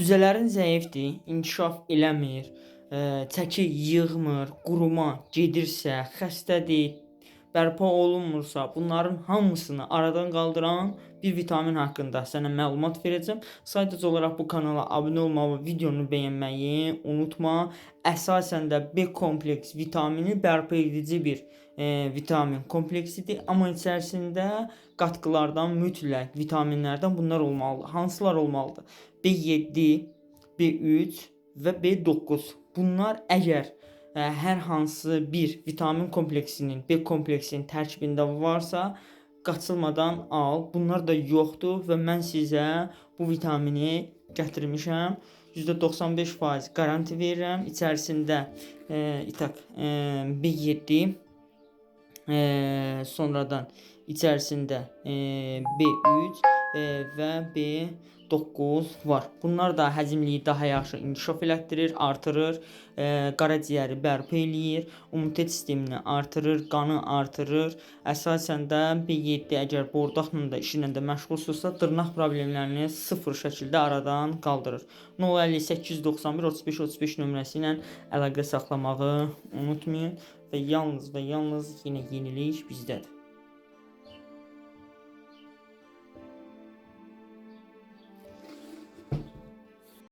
Düzələrin zəifdir, inkişaf eləmir, çəki yığmır, quruma gedirsə, xəstədir, bərpa olunmursa, bunların hamısını aradan qaldıran bir vitamin haqqında sənə məlumat verəcəm. Sadəcə olaraq bu kanala abunə olmağı və videonu bəyənməyi unutma. Əsasən də B kompleks vitamini bərpa edici bir vitamin kompleksidir, amma içərisində qatqılardan mütləq vitaminlərdən bunlar olmalıdır. Hansılar olmalıdır? B7, B3 və B9. Bunlar əgər hər hansı bir vitamin kompleksinin, B kompleksinin tərkibində varsa, qaçılmadan al. Bunlar da yoxdur və mən sizə bu vitamini gətirmişəm. %95% garanti verirəm. İçərisində B7, sonradan içərisində B3 və B9 var. Bunlar da həzmliyi daha yaxşı inkişaf elətdirir, artırır, qaraciyəri bərpa eləyir, immunitet sistemini artırır, qanı artırır. Əsasən də B7 əgər bordaqla da işlə də məşğulsunuzsa, dırnaq problemlərini sıfır şəkildə aradan qaldırır. 058 91 35 35 nömrəsi ilə əlaqə saxlamağı unutmayın və yalnız yenə yenilik bizdədir.